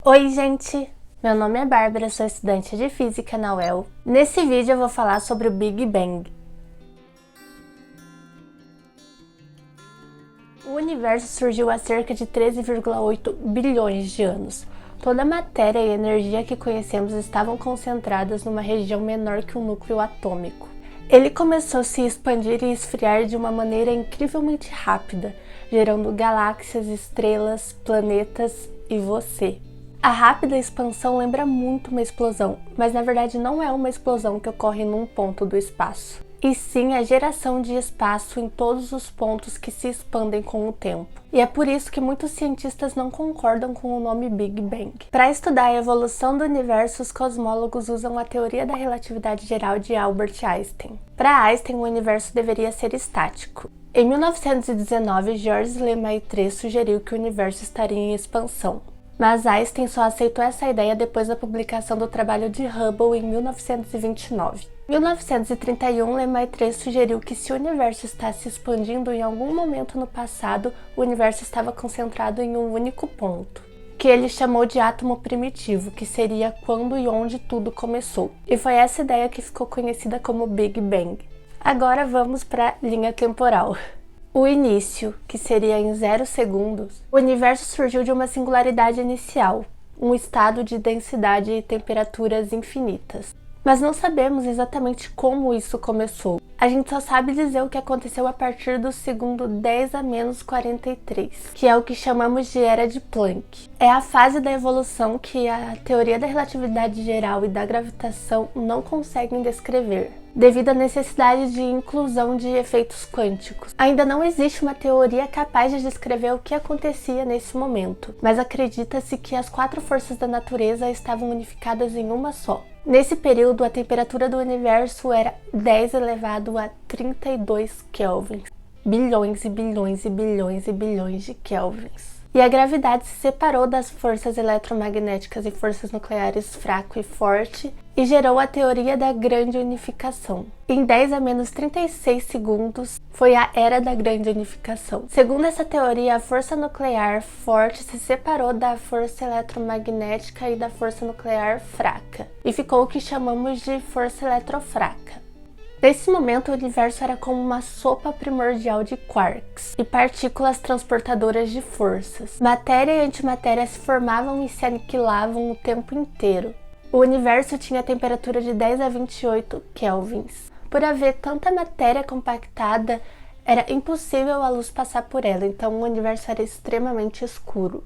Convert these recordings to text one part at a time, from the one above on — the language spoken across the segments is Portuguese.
Oi, gente! Meu nome é Bárbara, sou estudante de Física na UEL. Nesse vídeo eu vou falar sobre o Big Bang. O universo surgiu há cerca de 13,8 bilhões de anos. Toda a matéria e energia que conhecemos estavam concentradas numa região menor que o núcleo atômico. Ele começou a se expandir e esfriar de uma maneira incrivelmente rápida, gerando galáxias, estrelas, planetas e você. A rápida expansão lembra muito uma explosão, mas na verdade não é uma explosão que ocorre num ponto do espaço, e sim a geração de espaço em todos os pontos que se expandem com o tempo. E é por isso que muitos cientistas não concordam com o nome Big Bang. Para estudar a evolução do universo, os cosmólogos usam a teoria da relatividade geral de Albert Einstein. Para Einstein, o universo deveria ser estático. Em 1919, Georges Lemaitre sugeriu que o universo estaria em expansão. Mas Einstein só aceitou essa ideia depois da publicação do trabalho de Hubble em 1929. Em 1931, Lemaitre sugeriu que se o universo está se expandindo em algum momento no passado, o universo estava concentrado em um único ponto, que ele chamou de átomo primitivo, que seria quando e onde tudo começou. E foi essa ideia que ficou conhecida como Big Bang. Agora vamos para a linha temporal. O início, que seria em 0 segundos, o universo surgiu de uma singularidade inicial, um estado de densidade e temperaturas infinitas. Mas não sabemos exatamente como isso começou. A gente só sabe dizer o que aconteceu a partir do segundo 10 a menos 43, que é o que chamamos de Era de Planck. É a fase da evolução que a teoria da relatividade geral e da gravitação não conseguem descrever, devido à necessidade de inclusão de efeitos quânticos. Ainda não existe uma teoria capaz de descrever o que acontecia nesse momento, mas acredita-se que as 4 forças da natureza estavam unificadas em uma só. Nesse período, a temperatura do universo era 10 elevado a 32 kelvins. Bilhões e bilhões e bilhões e bilhões de kelvins. E a gravidade se separou das forças eletromagnéticas e forças nucleares fraco e forte e gerou a teoria da grande unificação. Em 10 a menos 36 segundos foi a era da grande unificação. Segundo essa teoria, a força nuclear forte se separou da força eletromagnética e da força nuclear fraca, e ficou o que chamamos de força eletrofraca. Nesse momento, o universo era como uma sopa primordial de quarks e partículas transportadoras de forças. Matéria e antimatéria se formavam e se aniquilavam o tempo inteiro. O universo tinha temperatura de 10 a 28 kelvins. Por haver tanta matéria compactada, era impossível a luz passar por ela, então o universo era extremamente escuro.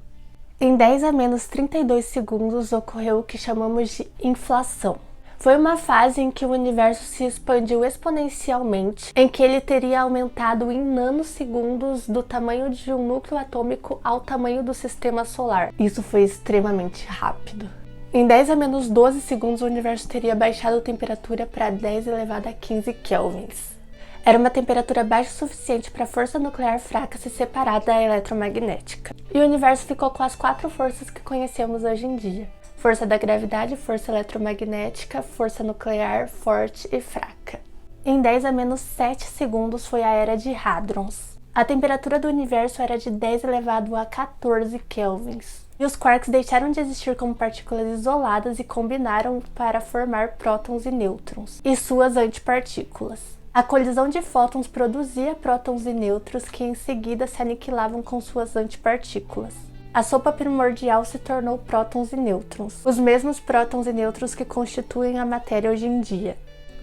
Em 10 a menos 32 segundos ocorreu o que chamamos de inflação. Foi uma fase em que o universo se expandiu exponencialmente, em que ele teria aumentado em nanosegundos do tamanho de um núcleo atômico ao tamanho do sistema solar. Isso foi extremamente rápido. Em 10 a menos 12 segundos, o universo teria baixado a temperatura para 10 elevado a 15 kelvins. Era uma temperatura baixa o suficiente para a força nuclear fraca se separar da eletromagnética. E o universo ficou com as 4 forças que conhecemos hoje em dia: força da gravidade, força eletromagnética, força nuclear forte e fraca. Em 10 a menos 7 segundos foi a era de hadrons. A temperatura do universo era de 10 elevado a 14 kelvins. E os quarks deixaram de existir como partículas isoladas e combinaram para formar prótons e nêutrons, e suas antipartículas. A colisão de fótons produzia prótons e nêutrons que em seguida se aniquilavam com suas antipartículas. A sopa primordial se tornou prótons e nêutrons, os mesmos prótons e nêutrons que constituem a matéria hoje em dia.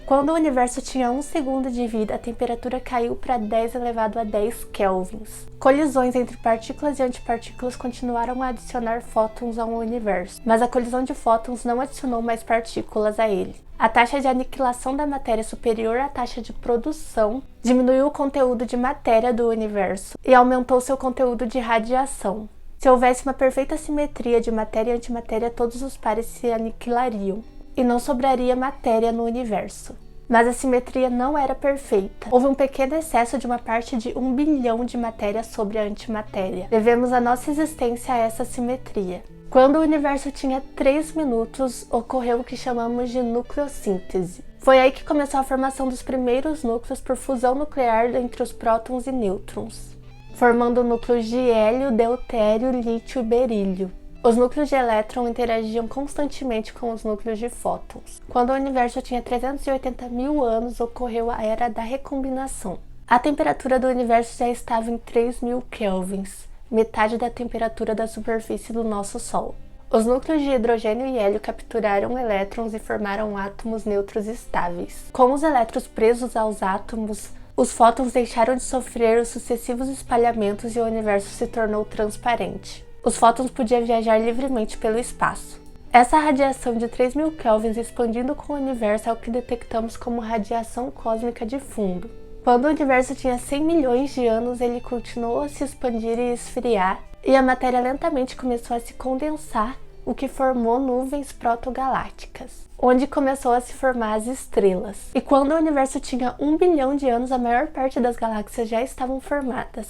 Quando o universo tinha 1 segundo de vida, a temperatura caiu para 10 elevado a 10 kelvins. Colisões entre partículas e antipartículas continuaram a adicionar fótons ao universo, mas a colisão de fótons não adicionou mais partículas a ele. A taxa de aniquilação da matéria superior à taxa de produção diminuiu o conteúdo de matéria do universo e aumentou seu conteúdo de radiação. Se houvesse uma perfeita simetria de matéria e antimatéria, todos os pares se aniquilariam e não sobraria matéria no universo. Mas a simetria não era perfeita. Houve um pequeno excesso de uma parte de 1 bilhão de matéria sobre a antimatéria. Devemos a nossa existência a essa simetria. Quando o universo tinha 3 minutos, ocorreu o que chamamos de nucleossíntese. Foi aí que começou a formação dos primeiros núcleos por fusão nuclear entre os prótons e nêutrons, formando núcleos de hélio, deutério, lítio e berílio. Os núcleos de elétron interagiam constantemente com os núcleos de fótons. Quando o universo tinha 380 mil anos, ocorreu a Era da Recombinação. A temperatura do universo já estava em 3.000 kelvins, metade da temperatura da superfície do nosso Sol. Os núcleos de hidrogênio e hélio capturaram elétrons e formaram átomos neutros estáveis. Com os elétrons presos aos átomos, os fótons deixaram de sofrer os sucessivos espalhamentos e o universo se tornou transparente. Os fótons podiam viajar livremente pelo espaço. Essa radiação de 3.000 kelvins expandindo com o universo é o que detectamos como radiação cósmica de fundo. Quando o universo tinha 100 milhões de anos, ele continuou a se expandir e esfriar, e a matéria lentamente começou a se condensar, o que formou nuvens protogalácticas, onde começou a se formar as estrelas. E quando o universo tinha 1 bilhão de anos, a maior parte das galáxias já estavam formadas,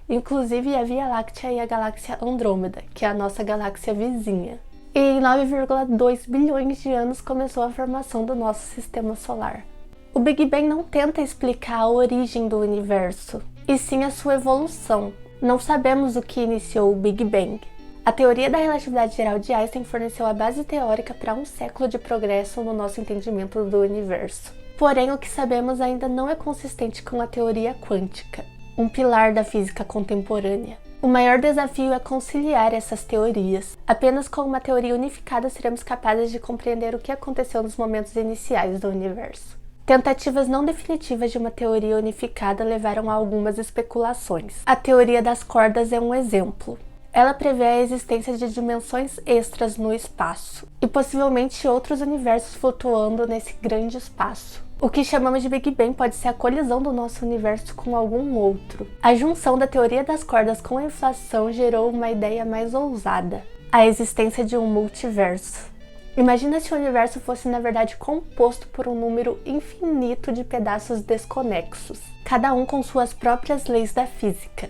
inclusive a Via Láctea e a galáxia Andrômeda, que é a nossa galáxia vizinha. E em 9,2 bilhões de anos começou a formação do nosso sistema solar. O Big Bang não tenta explicar a origem do universo, e sim a sua evolução. Não sabemos o que iniciou o Big Bang. A teoria da relatividade geral de Einstein forneceu a base teórica para um século de progresso no nosso entendimento do universo. Porém, o que sabemos ainda não é consistente com a teoria quântica, um pilar da física contemporânea. O maior desafio é conciliar essas teorias. Apenas com uma teoria unificada seremos capazes de compreender o que aconteceu nos momentos iniciais do universo. Tentativas não definitivas de uma teoria unificada levaram a algumas especulações. A teoria das cordas é um exemplo. Ela prevê a existência de dimensões extras no espaço e possivelmente outros universos flutuando nesse grande espaço. O que chamamos de Big Bang pode ser a colisão do nosso universo com algum outro. A junção da teoria das cordas com a inflação gerou uma ideia mais ousada: a existência de um multiverso. Imagina se o universo fosse na verdade composto por um número infinito de pedaços desconexos, cada um com suas próprias leis da física.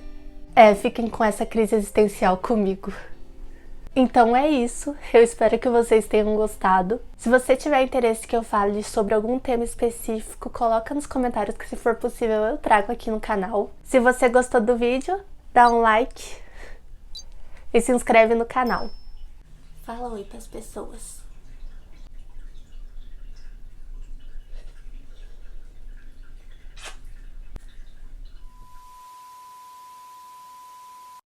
Fiquem com essa crise existencial comigo. Então é isso, eu espero que vocês tenham gostado. Se você tiver interesse que eu fale sobre algum tema específico, coloca nos comentários que, se for possível, eu trago aqui no canal. Se você gostou do vídeo, dá um like e se inscreve no canal. Fala oi pras pessoas.